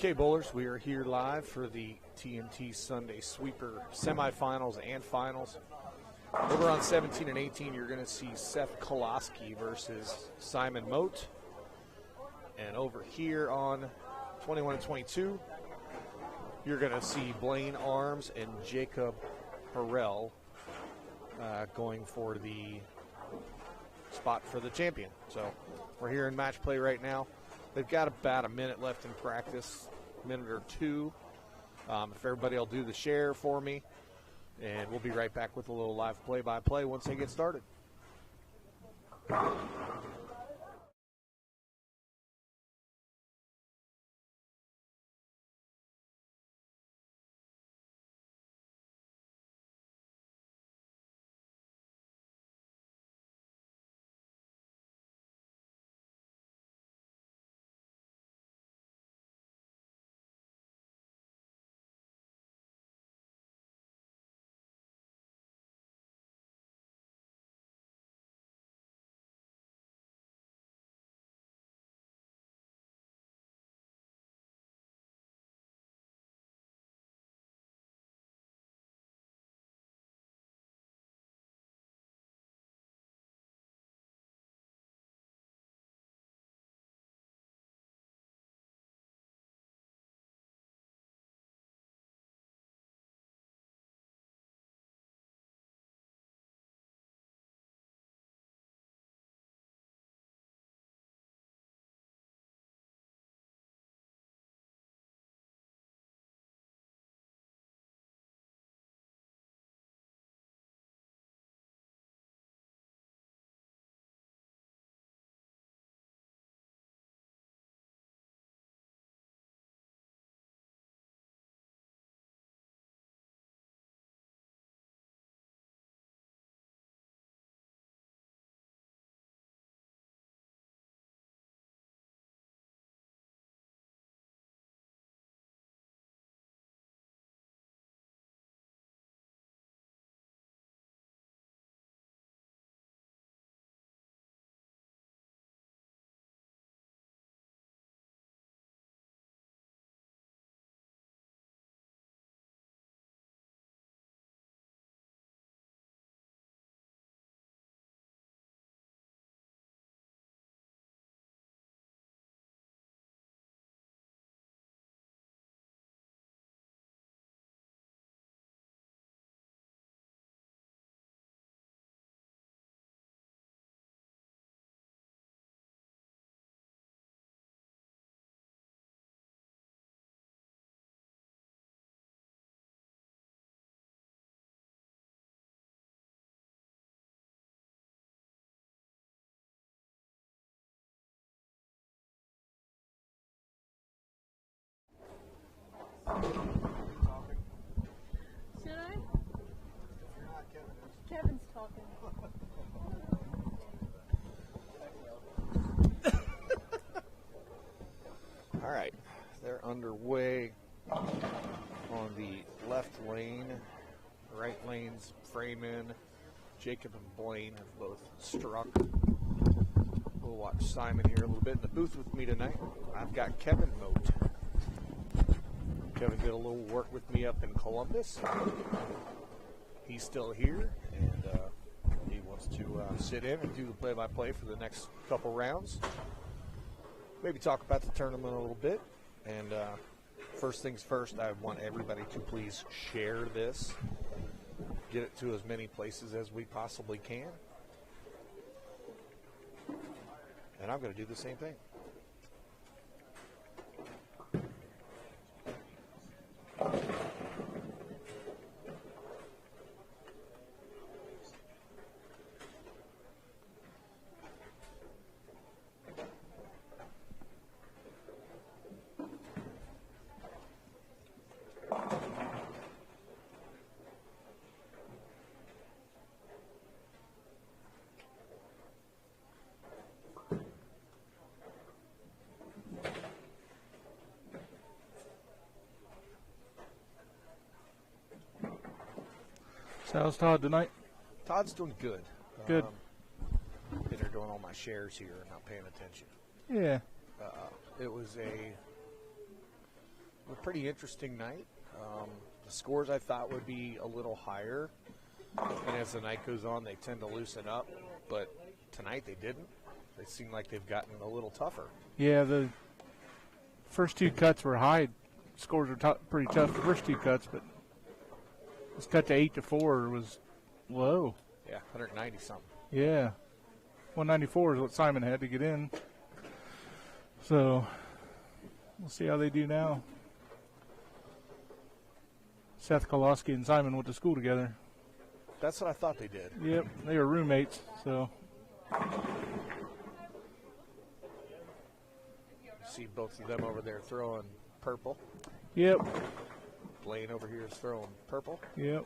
Okay, bowlers, we are here live for the TMT Sunday Sweeper semifinals and finals. Over on 17 and 18, you're going to see Seth Koloski versus Simon Mote. And over here on 21 and 22, you're going to see Blaine Arms and Jacob Harrell going for the spot for the champion. So we're here in match play right now. They've got about a minute left in practice, a minute or two. If everybody will do the share for me, and we'll be right back with a little live play-by-play once they get started. Should I? Kevin's talking. All right, they're underway on the left lane. Right lane's frame in. Jacob and Blaine have both struck. We'll watch Simon here a little bit in the booth with me tonight. I've got Kevin Mote. Kevin did a little work with me up in Columbus. He's still here, and he wants to sit in and do the play-by-play for the next couple rounds. Maybe talk about the tournament a little bit. And first things first, I want everybody to please share this. Get it to as many places as we possibly can. And I'm going to do the same thing. So how's Todd tonight? Todd's doing good. Good. Been there doing all my shares here and not paying attention. Yeah. It was a A pretty interesting night. The scores I thought would be a little higher, and as the night goes on, they tend to loosen up. But tonight they didn't. They seem like they've gotten a little tougher. Yeah, the first two cuts were high. Scores were pretty tough, the first two cuts, but this cut to 8-4 was low. Yeah, 190 something. Yeah, 194 is what Simon had to get in. So we'll see how they do now. Seth Koloski and Simon went to school together. That's what I thought they did. Yep, they were roommates. So see both of them over there throwing purple. yep, Blaine over here is throwing purple. yep.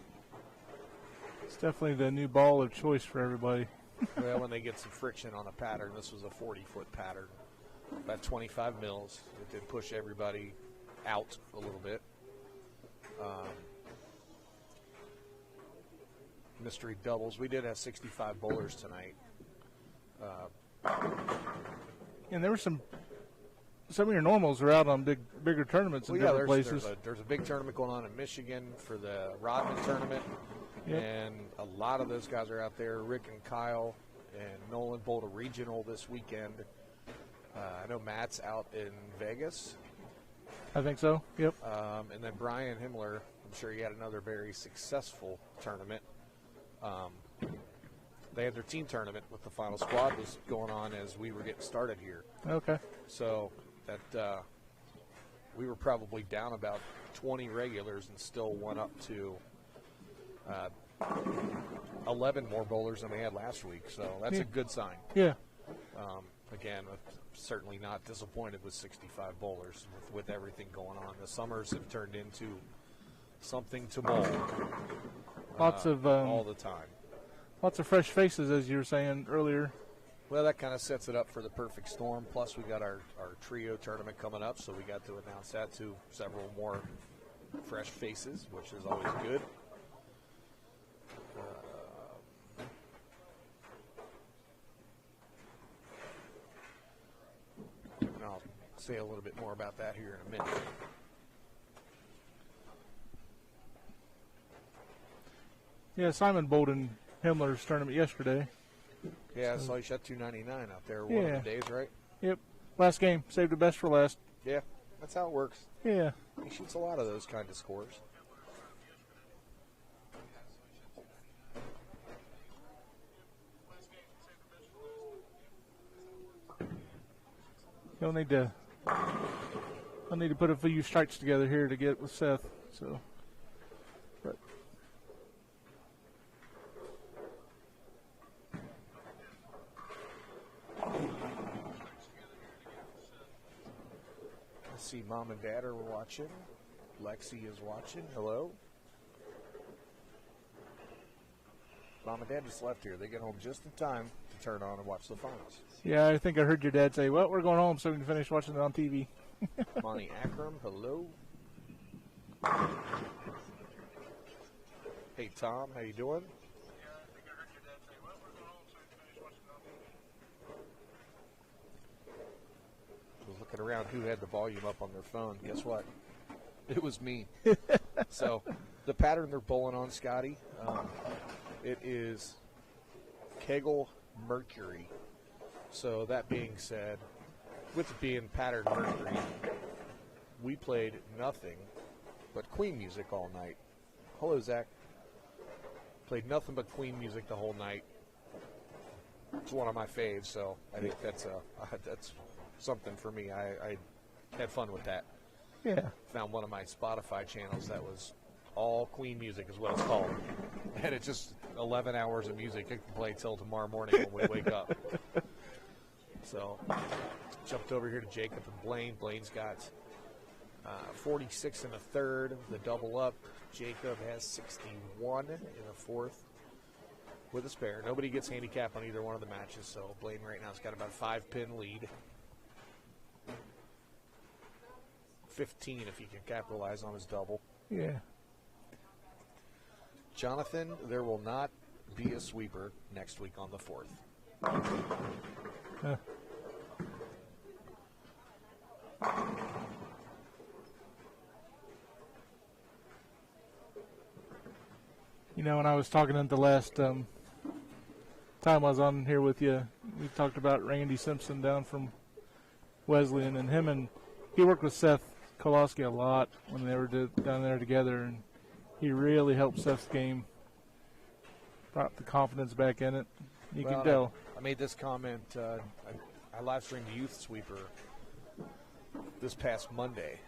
It's definitely the new ball of choice for everybody. Well, when they get some friction on a pattern, this was a 40-foot pattern, about 25 mils. It did push everybody out a little bit. Mystery doubles. We did have 65 bowlers tonight. And there were some of your normals are out on bigger tournaments in different places. There's a big tournament going on in Michigan for the Rodman tournament. Yep. And a lot of those guys are out there. Rick and Kyle and Nolan bowled a regional this weekend. I know Matt's out in Vegas. I think so. Yep. And then Brian Himmler, I'm sure he had another very successful tournament. They had their team tournament with the final squad was going on as we were getting started here. Okay. So that we were probably down about 20 regulars and still went up to 11 more bowlers than we had last week. So that's a good sign. Yeah. Again, certainly not disappointed with 65 bowlers with everything going on. The summers have turned into something to bowl. Lots of all the time. Lots of fresh faces, as you were saying earlier. Well, that kind of sets it up for the perfect storm. Plus, we got our trio tournament coming up, so we got to announce that to several more fresh faces, which is always good. And I'll say a little bit more about that here in a minute. Yeah, Simon bowled in Himmler's tournament yesterday. Yeah, I saw you shot 299 out there one of the days, right? Yep. Last game. Saved the best for last. Yeah, that's how it works. Yeah. He shoots a lot of those kind of scores. He'll need to put a few strikes together here to get with Seth. So, but let's see, Mom and Dad are watching. Lexi is watching. Hello. Mom and Dad just left here. They get home just in time to turn on and watch the finals. yeah, I think I heard your dad say, "Well, we're going home so we can finish watching it on TV." Monty Akram, hello. Hey Tom, how you doing? I was looking around who had the volume up on their phone. Guess what? It was me. So the pattern they're bowling on, Scotty, it is Kegel Mercury. So that being said, with it being patterned Mercury, we played nothing but Queen music all night. Hello, Zach. Played nothing but Queen music the whole night. It's one of my faves, so I think that's something for me. I had fun with that. Yeah. Found one of my Spotify channels that was all Queen music is what it's called. And it's just 11 hours of music. It can play till tomorrow morning when we wake up. So jumped over here to Jacob and Blaine. Blaine's got 46 and a third, the double up. Jacob has 61 in a fourth with a spare. Nobody gets handicap on either one of the matches, so Blaine right now has got about a 5-pin lead. 15 if he can capitalize on his double. Yeah. Jonathan, there will not be a sweeper next week on the 4th. know, when I was talking at the last time I was on here with you, we talked about Randy Simpson down from Wesleyan, and he worked with Seth Kowalski a lot when they were down there together, and he really helped Seth's game, brought the confidence back in it. You can tell. I made this comment. I live streamed Youth Sweeper this past Monday,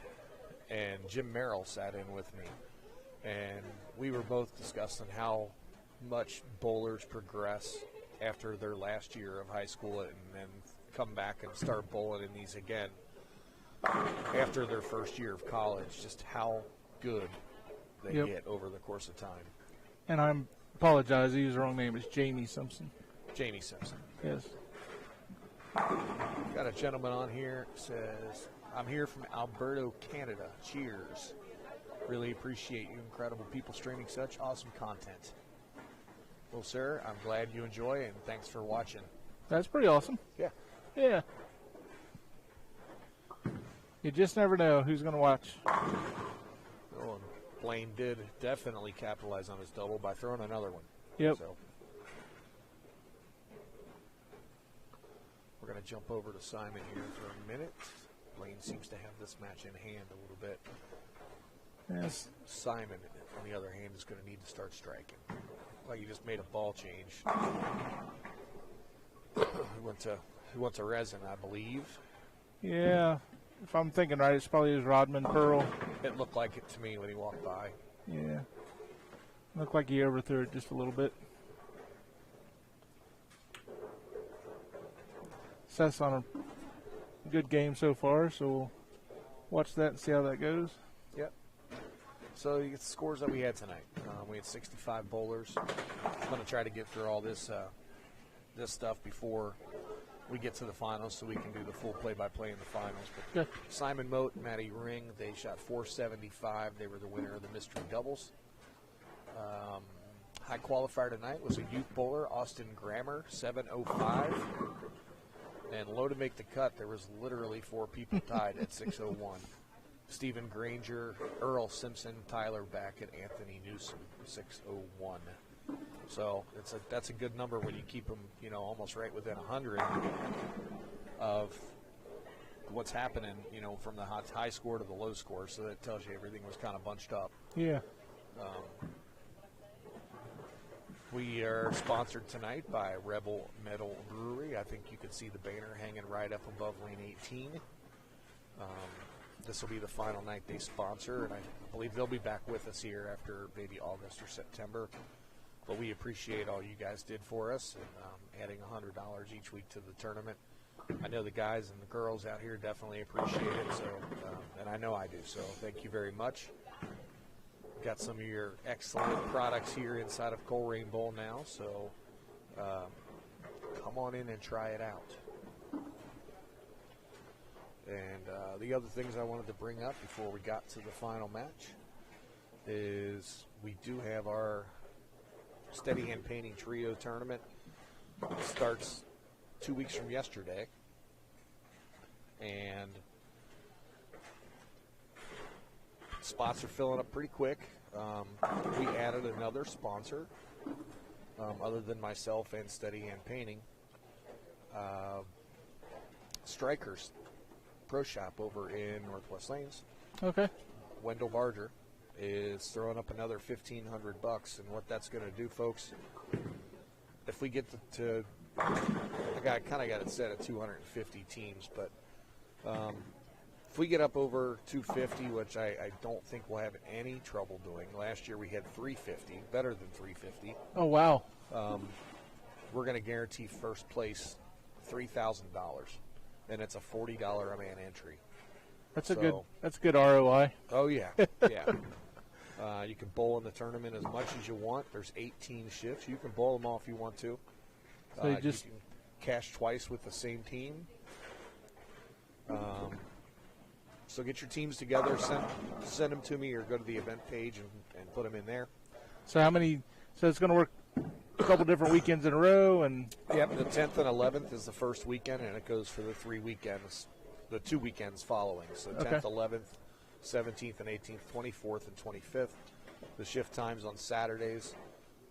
and Jim Merrill sat in with me, and we were both discussing how much bowlers progress after their last year of high school and then come back and start bowling in these again after their first year of college, just how good they get over the course of time. And I apologize, I used the wrong name. It's Jamie Simpson. Jamie Simpson. Yes. Got a gentleman on here, says, I'm here from Alberta, Canada. Cheers. Really appreciate you incredible people streaming such awesome content. Well, sir, I'm glad you enjoy, and thanks for watching. That's pretty awesome. Yeah. Yeah. You just never know who's going to watch. Oh, and Blaine did definitely capitalize on his double by throwing another one. Yep. So we're going to jump over to Simon here for a minute. Blaine seems to have this match in hand a little bit. Yes. Simon, on the other hand, is going to need to start striking. Like he just made a ball change. He went to resin, I believe. Yeah. If I'm thinking right, it's probably his Rodman Pearl. It looked like it to me when he walked by. Yeah. Looked like he overthrew it just a little bit. Seth's on a good game so far, so we'll watch that and see how that goes. Yep. So you get the scores that we had tonight. We had 65 bowlers. I'm going to try to get through all this stuff before we get to the finals so we can do the full play-by-play in the finals. But Okay. Simon Moat and Matty Ring, they shot 475. They were the winner of the mystery doubles. High qualifier tonight was a youth bowler, Austin Grammer, 705. And low to make the cut, there was literally 4 people tied at 601. Stephen Granger, Earl Simpson, Tyler Backett, Anthony Newsom, 601. So that's a good number when you keep them, almost right within 100 of what's happening, from the high score to the low score. So that tells you everything was kind of bunched up. Yeah. We are sponsored tonight by Rebel Metal Brewery. I think you can see the banner hanging right up above lane 18. This will be the final night they sponsor, and I believe they'll be back with us here after maybe August or September. But we appreciate all you guys did for us, and adding $100 each week to the tournament. I know the guys and the girls out here definitely appreciate it, so and I know I do, so thank you very much. Got some of your excellent products here inside of Coleraine Bowl now, so come on in and try it out. And the other things I wanted to bring up before we got to the final match is we do have our Steady Hand Painting Trio tournament. It starts 2 weeks from yesterday. And spots are filling up pretty quick. We added another sponsor other than myself and Steady Hand Painting. Strikers Pro Shop over in Northwest Lanes. Okay. Wendell Barger is throwing up another $1,500, and what that's going to do, folks, if we get to I kind of got it set at 250 teams, but if we get up over 250, which I don't think we'll have any trouble doing. Last year we had 350, better than 350. Oh, wow. We're going to guarantee first place $3,000, and it's a $40 a man entry. That's a good ROI. Oh, yeah, yeah. You can bowl in the tournament as much as you want. There's 18 shifts. You can bowl them all if you want to. So you can cash twice with the same team. So get your teams together, send them to me, or go to the event page and put them in there. So so it's going to work a couple different weekends in a row? Yep, the 10th and 11th is the first weekend, and it goes for the 3 weekends, the 2 weekends following. So 10th, 11th, 17th and 18th, 24th and 25th. The shift times on Saturdays.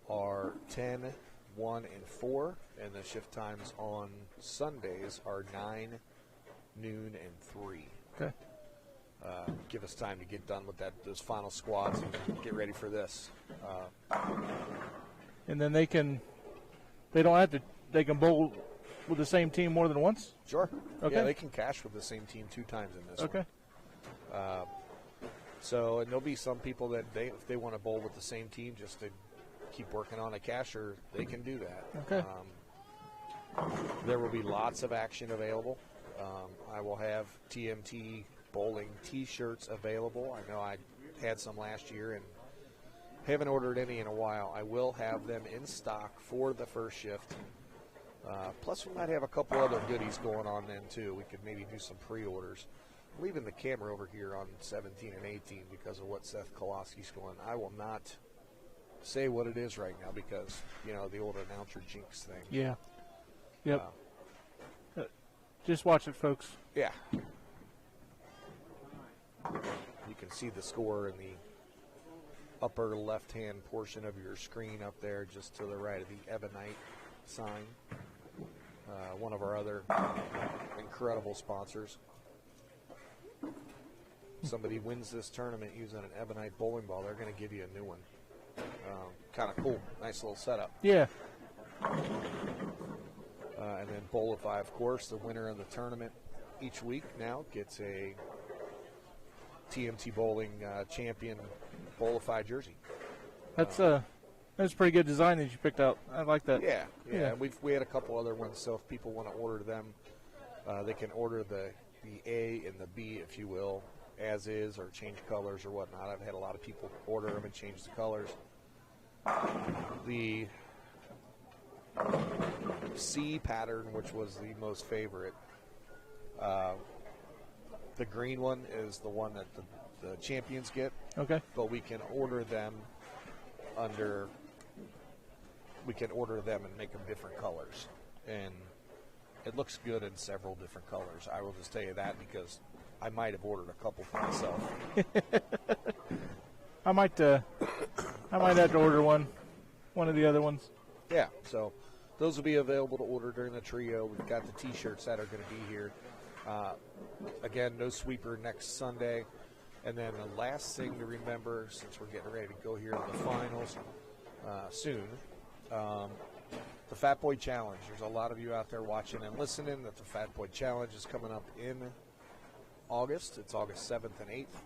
are 10, 1, and 4, and the shift times on Sundays are 9, noon, and 3. Okay. Give us time to get done with those final squads and get ready for this. And then they can bowl with the same team more than once? Sure. Okay. Yeah, they can cash with the same team 2 times in this Okay. one. So, and there'll be some people that if they want to bowl with the same team just to keep working on a casher, they can do that. Okay. There will be lots of action available. I will have TMT bowling T-shirts available. I know I had some last year and haven't ordered any in a while. I will have them in stock for the first shift. Plus, we might have a couple other goodies going on then, too. We could maybe do some pre-orders. I'm leaving the camera over here on 17 and 18 because of what Seth Koloski's going. I will not say what it is right now because, you know, the old announcer jinx thing. Yeah. Yep. Just watch it, folks. Yeah. You can see the score in the upper left-hand portion of your screen up there just to the right of the Ebonite sign. One of our other incredible sponsors. Somebody wins this tournament using an Ebonite bowling ball, they're going to give you a new one. Kind of cool. Nice little setup. Yeah. And then BOWLIFI, of course, the winner of the tournament each week now gets a TMT Bowling champion BOWLIFI jersey. That's a pretty good design that you picked out. I like that. Yeah. Yeah. We had a couple other ones, so if people want to order them, they can order the A and the B, if you will, as is, or change colors or whatnot. I've had a lot of people order them and change the colors. The C pattern, which was the most favorite, the green one is the one that the champions get. Okay. But we can order them and make them different colors. And it looks good in several different colors. I will just tell you that because I might have ordered a couple for myself. I might have to order one of the other ones. Yeah, so those will be available to order during the trio. We've got the T-shirts that are going to be here. Again, no sweeper next Sunday. And then the last thing to remember, since we're getting ready to go here to the finals soon, the Fat Boy Challenge. There's a lot of you out there watching and listening that the Fat Boy Challenge is coming up in August. It's August 7th and 8th.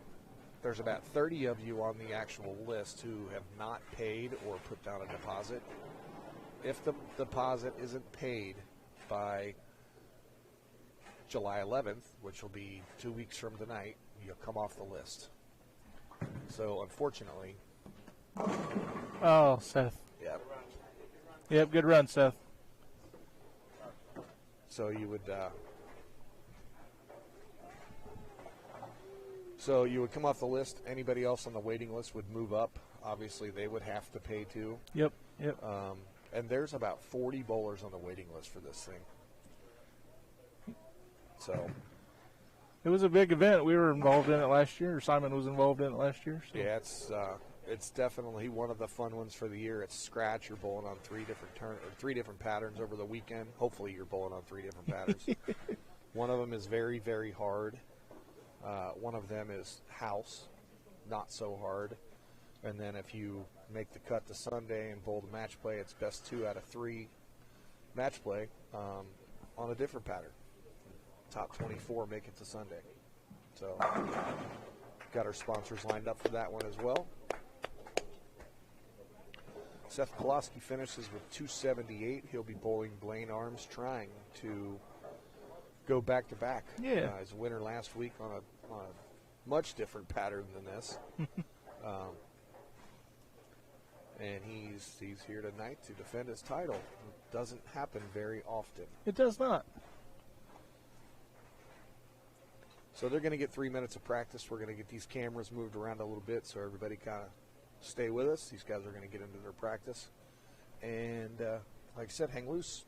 There's about 30 of you on the actual list who have not paid or put down a deposit. If the deposit isn't paid by July 11th, which will be 2 weeks from tonight, you'll come off the list. So, unfortunately. Oh, Seth. Yep, good run, Seth. So you would come off the list. Anybody else on the waiting list would move up. Obviously, they would have to pay too. Yep. And there's about 40 bowlers on the waiting list for this thing. So it was a big event. We were involved in it last year. Or Simon was involved in it last year. So. Yeah, it's definitely one of the fun ones for the year. It's scratch. You're bowling on three different patterns over the weekend. Hopefully, you're bowling on 3 different patterns. One of them is very, very hard. One of them is house, not so hard. And then if you make the cut to Sunday and bowl the match play, it's best 2 out of 3 match play on a different pattern. Top 24 make it to Sunday. So got our sponsors lined up for that one as well. Seth Koloski finishes with 278. He'll be bowling Blaine Arms, trying to go back-to-back. Yeah. His winner last week on a much different pattern than this. And he's here tonight to defend his title. It doesn't happen very often. It does not. So they're going to get 3 minutes of practice. We're going to get these cameras moved around a little bit so everybody kind of stay with us. These guys are going to get into their practice. And like I said, hang loose.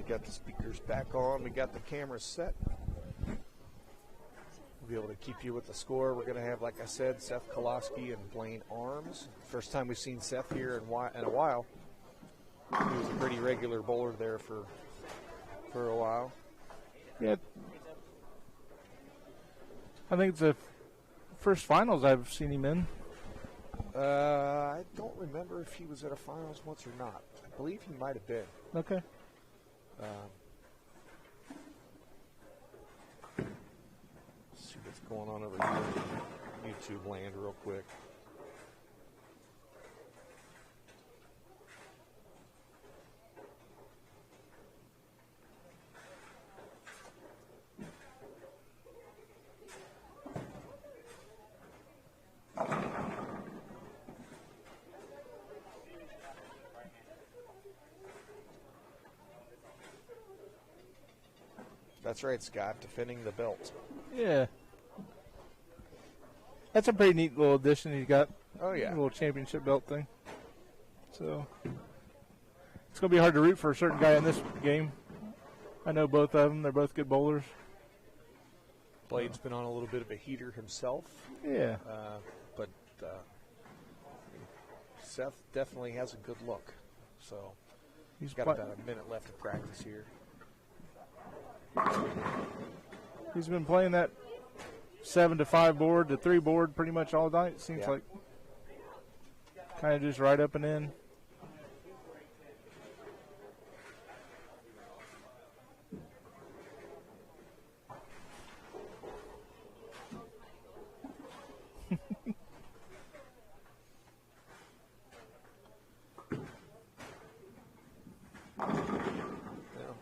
got the speakers back on. We got the cameras set. We'll be able to keep you with the score. We're going to have, like I said, Seth Koloski and Blaine Arms. First time we've seen Seth here in a while. He was a pretty regular bowler there for a while. Yeah. I think it's the first finals I've seen him in. I don't remember if he was at a finals once or not. I believe he might have been. Okay. Let's see what's going on over here in YouTube land real quick. That's right, Scott, defending the belt. Yeah. That's a pretty neat little addition he's got. Oh, yeah. A little championship belt thing. So, it's going to be hard to root for a certain guy in this game. I know both of them. They're both good bowlers. Blade's been on a little bit of a heater himself. Yeah. But Seth definitely has a good look. So, he's got about a minute left of practice here. He's been playing that 7-5 board to 3 board pretty much all night. Seems like kind of just right up and in.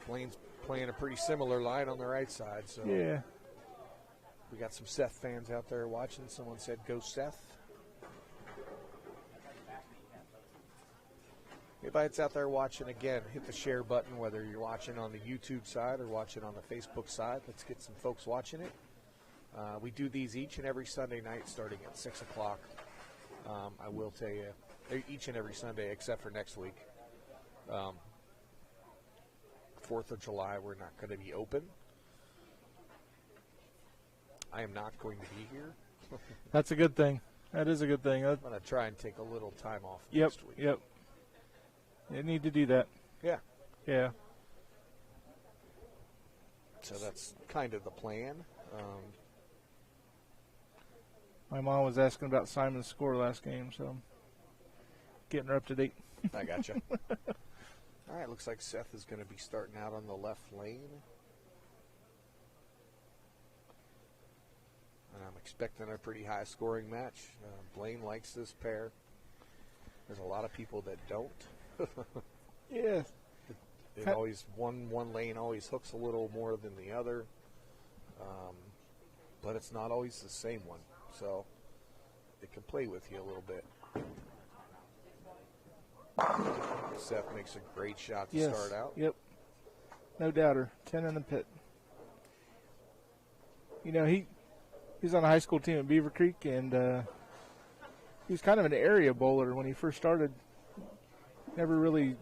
Blaine's playing a pretty similar line on the right side. So yeah. We got some Seth fans out there watching. Someone said, go Seth. Anybody that's out there watching, again, hit the share button, whether you're watching on the YouTube side or watching on the Facebook side. Let's get some folks watching it. We do these each and every Sunday night starting at 6 o'clock. I will tell you, each and every Sunday except for next week. 4th of July, we're not going to be open. I am not going to be here. That's a good thing. That is a good thing. I'm going to try and take a little time off Yep, next week. yep. You need to do that. Yeah. Yeah. So that's kind of the plan. My mom was asking about Simon's score last game, so I'm getting her up to date. I gotcha. All right, looks like Seth is going to be starting out on the left lane. And I'm expecting a pretty high scoring match. Blaine likes this pair. There's a lot of people that don't. Yeah. It always one lane always hooks a little more than the other. But it's not always the same one. So it can play with you a little bit. Seth makes a great shot to start out. Yep. No doubter. 10 in the pit. You know, he's on a high school team at Beaver Creek, and he was kind of an area bowler when he first started. Never really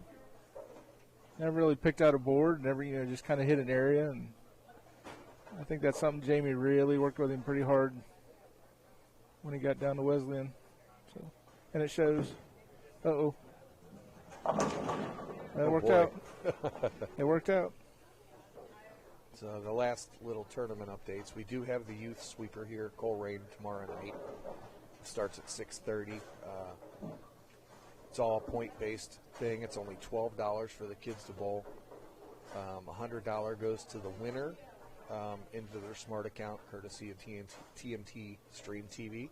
picked out a board. Never, just kind of hit an area, and I think that's something Jamie really worked with him pretty hard when he got down to Wesleyan. So, and it shows. Uh-oh. That worked out. It worked out. So the last little tournament updates. We do have the youth sweeper here, Coleraine, tomorrow night. It starts at 6:30. It's all a point-based thing. It's only $12 for the kids to bowl. $100 goes to the winner into their smart account, courtesy of TMT Stream TV.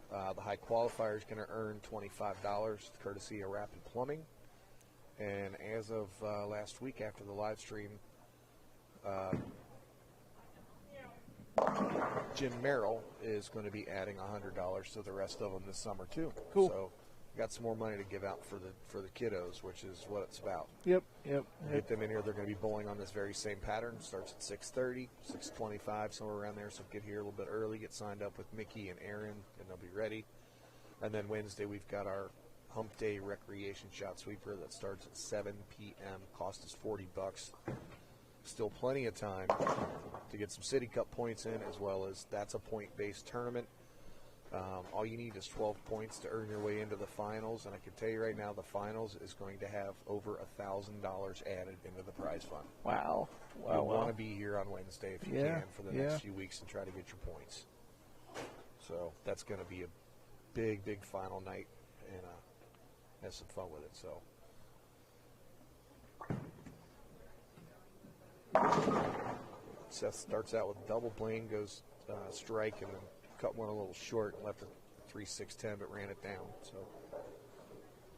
The high qualifier is going to earn $25, courtesy of Rapid Plumbing. And as of last week, after the live stream, Jim Merrill is going to be adding $100 to the rest of them this summer too. Cool. So we got some more money to give out for the kiddos, which is what it's about. Yep. Get them in here. They're going to be bowling on this very same pattern. Starts at 6:30, 6:25, somewhere around there. So get here a little bit early, get signed up with Mickey and Aaron, and they'll be ready. And then Wednesday we've got our Hump Day Recreation Shot Sweeper that starts at 7 p.m. Cost is $40. Still plenty of time to get some City Cup points in, as well as that's a point-based tournament. All you need is 12 points to earn your way into the finals, and I can tell you right now the finals is going to have over $1,000 added into the prize fund. Wow. You'll want to be here on Wednesday if you Yeah, can for the next few weeks and try to get your points. So that's going to be a big, big final night, and have some fun with it. So Seth starts out with double bling, goes strike, and then cut one a little short and left a 3-6-10, but ran it down. So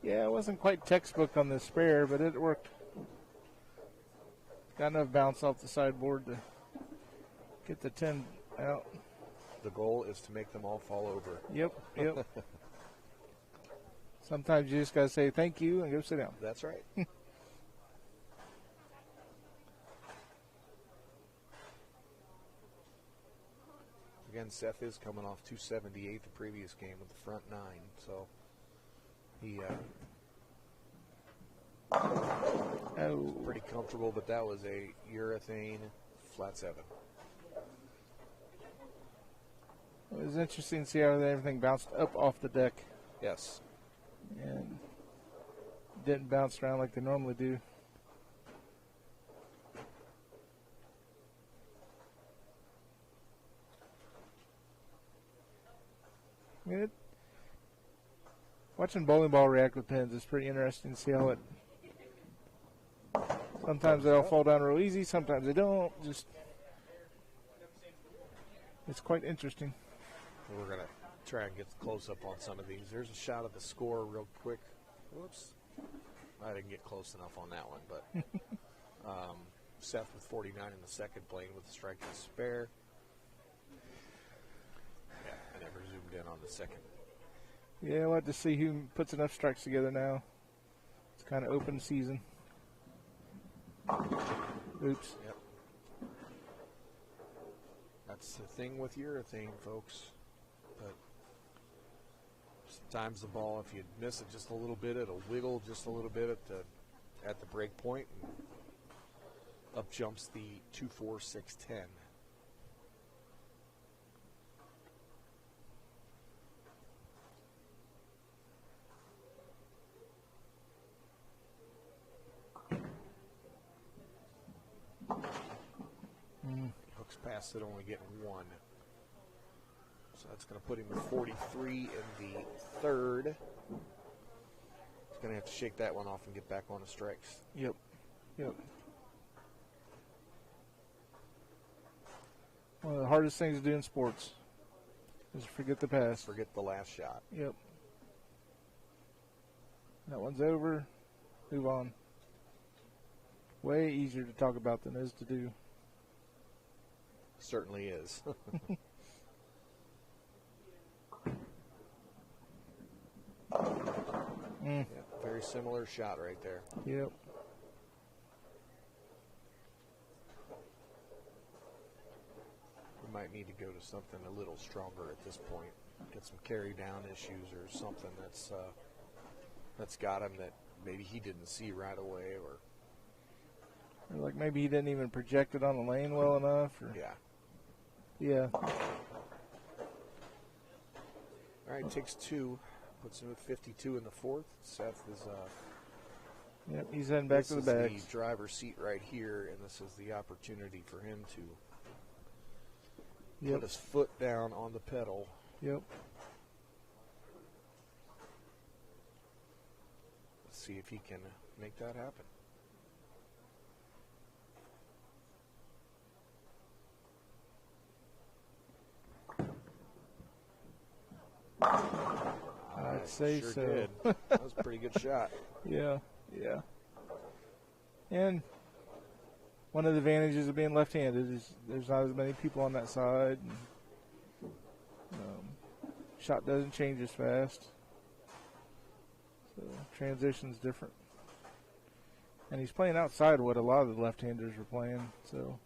Yeah, it wasn't quite textbook on the spare, but it worked. Got enough bounce off the sideboard to get the 10 out. the goal is to make them all fall over. Yep, yep. Sometimes you just got to say thank you and go sit down. That's right. Again, Seth is coming off 278 the previous game with the front 9, so he pretty comfortable, but that was a urethane flat 7. It was interesting to see how everything bounced up off the deck Yes. and didn't bounce around like they normally do. I mean, watching bowling ball react with pins is pretty interesting to see how it. Sometimes they'll fall down real easy, sometimes they don't. Just it's quite interesting. We're going to try and get close up on some of these. There's a shot of the score real quick. Whoops. I didn't get close enough on that one, but Seth with 49 in the second, playing with the strike and spare. Yeah, I never zoomed in on the second. Yeah, we'll have to see who puts enough strikes together now. It's kind of open season. Oops. Yep. That's the thing with urethane, folks. But sometimes the ball, if you miss it just a little bit, it'll wiggle just a little bit at the break point, and up jumps the 2-4-6-10. Hooks past it, only getting 1. So that's going to put him at 43 in the third. He's going to have to shake that one off and get back on the strikes. Yep. Yep. One of the hardest things to do in sports is forget the pass. Forget the last shot. Yep. That one's over. Move on. Way easier to talk about than it is to do. Certainly is. Yeah, very similar shot right there. Yep. We might need to go to something a little stronger at this point. Get some carry down issues or something that's got him that maybe he didn't see right away, or Or like maybe he didn't even project it on the lane well enough. Or, yeah. yeah. All right, takes 2. Puts him at 52 in the fourth. Seth is Yep, he's heading back to the bags. This is the driver's seat right here, and this is the opportunity for him to Yep. put his foot down on the pedal. Yep. Let's see if he can make that happen. I'd say sure so. Did. That was a pretty good shot. Yeah, yeah. And one of the advantages of being left-handed is there's not as many people on that side. And, shot doesn't change as fast. So transition's different. And he's playing outside what a lot of the left-handers are playing. So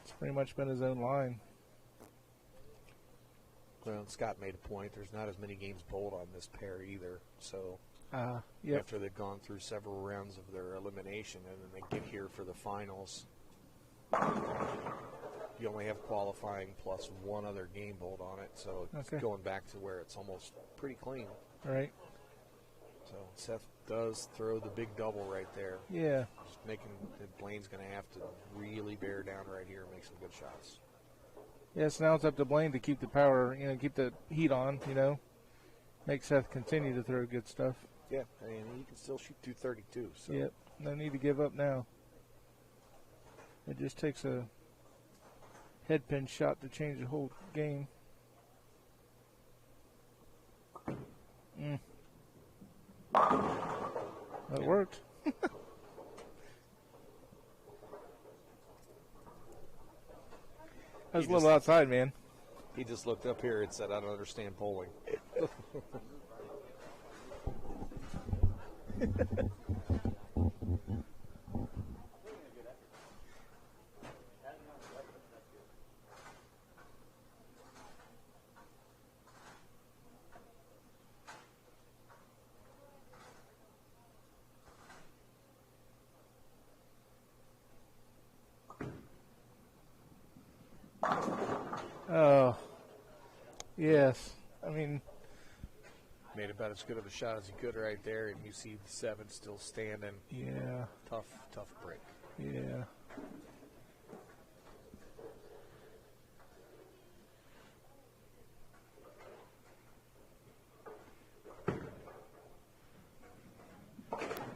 it's pretty much been his own line. Well, Scott made a point. There's not as many games bowled on this pair either. So Yep. after they've gone through several rounds of their elimination and then they get here for the finals, you only have qualifying plus one other game bowled on it. So it's going back to where it's almost pretty clean. All right. So Seth does throw the big double right there. Yeah. Just making Blaine's going to have to really bear down right here and make some good shots. Yes, now it's up to Blaine to keep the power, keep the heat on, make Seth continue to throw good stuff. Yeah, and he can still shoot 232. So. Yep, no need to give up now. It just takes a headpin shot to change the whole game. That worked. I was a little outside, man. He just looked up here and said, I don't understand bowling. Oh, yes. I mean, made about as good of a shot as he could right there, and you see the 7 still standing. Yeah. Tough break. Yeah.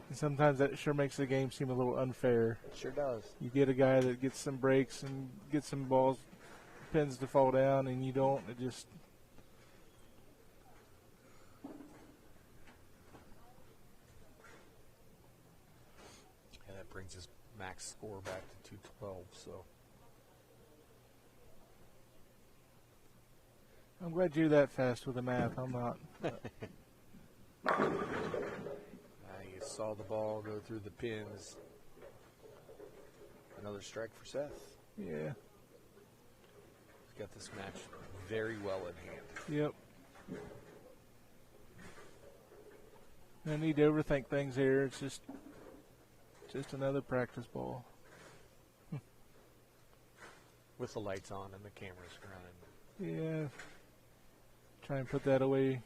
And sometimes that sure makes the game seem a little unfair. It sure does. You get a guy that gets some breaks and gets some balls, pins to fall down, and you don't. It just... And that brings his max score back to 212, so... I'm glad you're that fast with the math. I'm not. You saw the ball go through the pins. Another strike for Seth. Yeah. He's got this match very well in hand. Yep. No need to overthink things here. It's just another practice ball. With the lights on and the cameras running. Yeah. Try and put that away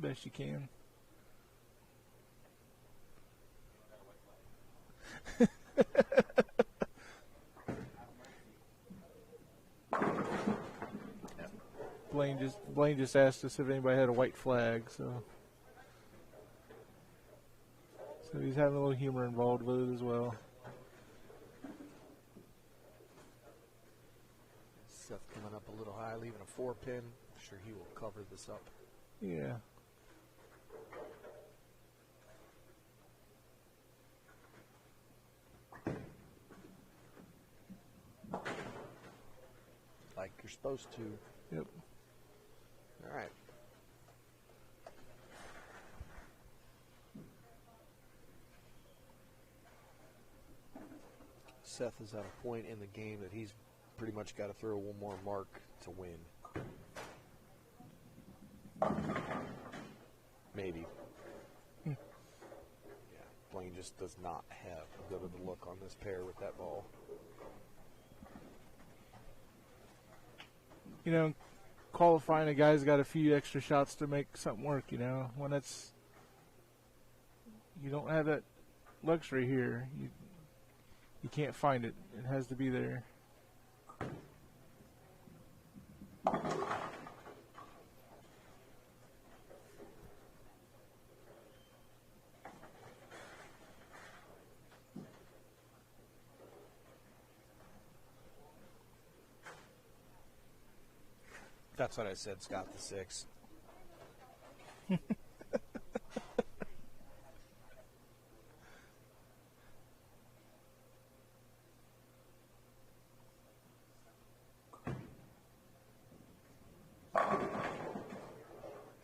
best you can. Blaine just asked us if anybody had a white flag, so he's having a little humor involved with it as well. Seth coming up a little high, leaving a 4-pin. I'm sure he will cover this up. Yeah. Like you're supposed to. Yep. All right. Seth is at a point in the game that he's pretty much got to throw one more mark to win. Maybe. Yeah, Blaine just does not have a good of a look on this pair with that ball. Qualifying a guy's got a few extra shots to make something work, when it's, you don't have that luxury here. You can't find it. It has to be there. That's what I said, Scott, the 6.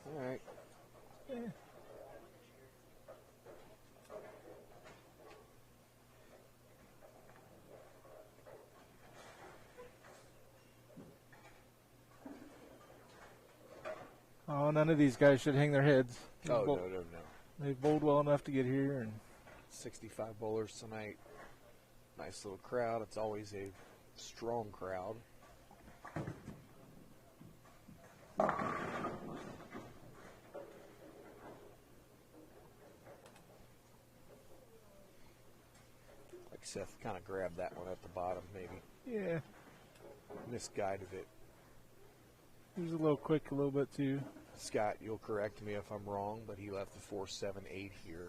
All right. Yeah. Oh, none of these guys should hang their heads. Oh, no. They've bowled well enough to get here. And 65 bowlers tonight. Nice little crowd. It's always a strong crowd. Like Seth kind of grabbed that one at the bottom, maybe. yeah, Misguided it. he was a little quick a little bit too. Scott, you'll correct me if I'm wrong, but he left the 4-7-8 here.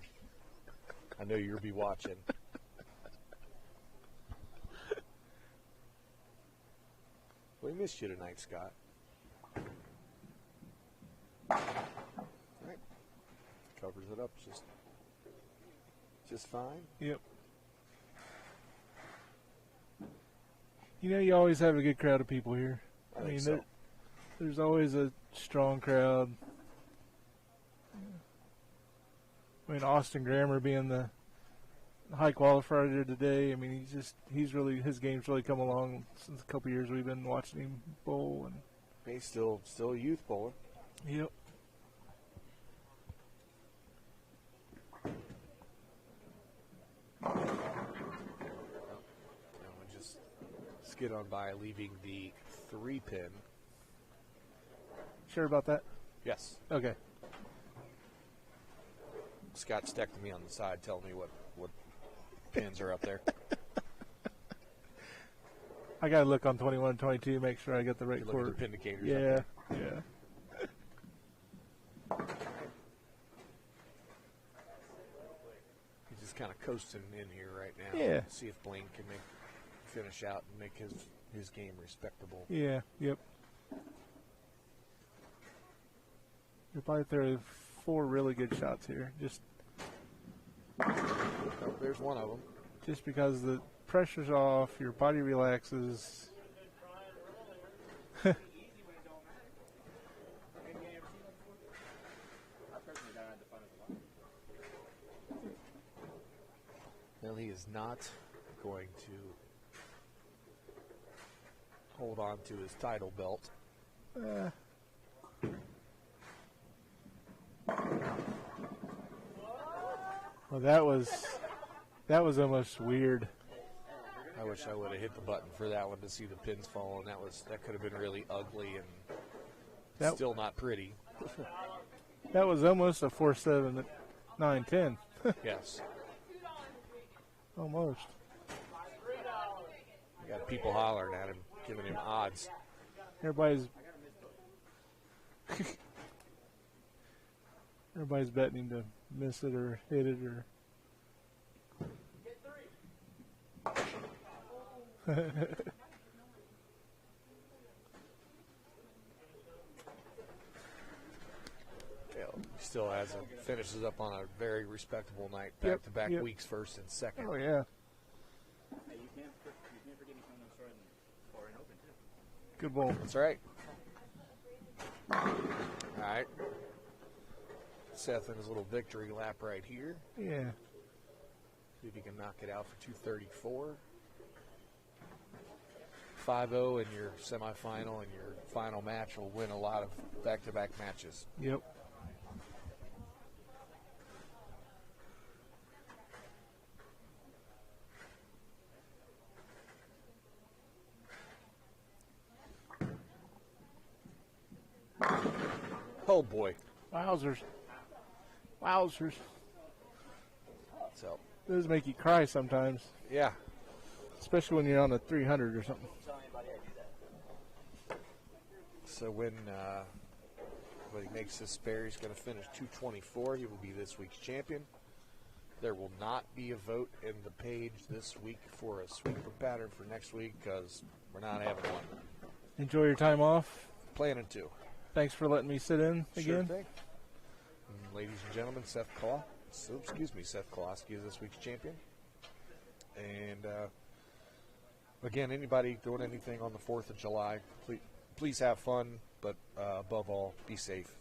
I know you'll be watching. We missed you tonight, Scott. All right. Covers it up just fine. Yep. You know, you always have a good crowd of people here. I think so. There's always a strong crowd. I mean, Austin Grammer being the high qualifier today. I mean, his game's really come along since a couple years we've been watching him bowl. And He's still a youth bowler. yep. And we just skid on by, leaving the 3-pin. Sure about that? Yes. Okay. Scott's texting me on the side, telling me what pins are up there. I gotta look on 21 and 22, make sure I get the right You look at court. the pin indicators. Yeah, up there. yeah. He's just kind of coasting in here right now. Yeah. See if Blaine can finish out and make his game respectable. Yeah, yep. You're probably through 4 really good shots here, just Oh, there's one of them. just because the pressure's off, your body relaxes. Well, he is not going to hold on to his title belt. Well, that was almost weird. I wish I would have hit the button for that one to see the pins fall, and that could have been really ugly and That- still not pretty. That was almost a 4-7, 9-10. Yes. Almost. You got people hollering at him, giving him odds. Everybody's betting him to miss it or hit it or. Still finishes up on a very respectable night. Yep, Back-to-back yep. weeks, first and second. Oh yeah. Hey, you can't forget he's coming to start in foreign open too. Good ball. That's right. All right. Seth in his little victory lap right here. Yeah. See if he can knock it out for 234. 5-0 in your semifinal and your final match will win a lot of back-to-back matches. Yep. Oh boy. Wowzers. Wowzers. So, Those make you cry sometimes, yeah. especially when you're on a 300 or something. So when he makes this spare, he's going to finish 224. He will be this week's champion. There will not be a vote in the page this week for a sweeper pattern for next week because we're not having one. Enjoy your time off. Planning to. Thanks for letting me sit in Sure again. thing. And ladies and gentlemen, Seth Koloski is this week's champion. And again, anybody doing anything on the 4th of July, please have fun, but above all, be safe.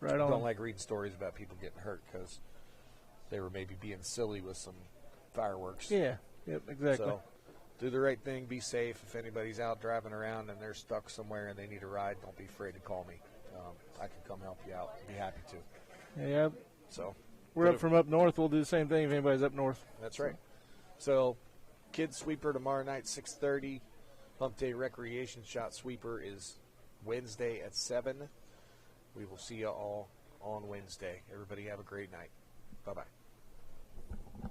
Right on. Don't like reading stories about people getting hurt because they were maybe being silly with some fireworks. Yeah. Yep. Exactly. So do the right thing. Be safe. If anybody's out driving around and they're stuck somewhere and they need a ride, don't be afraid to call me. I can come help you out. I'd be happy to. Yeah, So we're up from up north. We'll do the same thing if anybody's up north. that's right. So Kid Sweeper tomorrow night, 6:30. Hump Day Recreation Shot Sweeper is Wednesday at 7. We will see you all on Wednesday. Everybody have a great night. Bye-bye.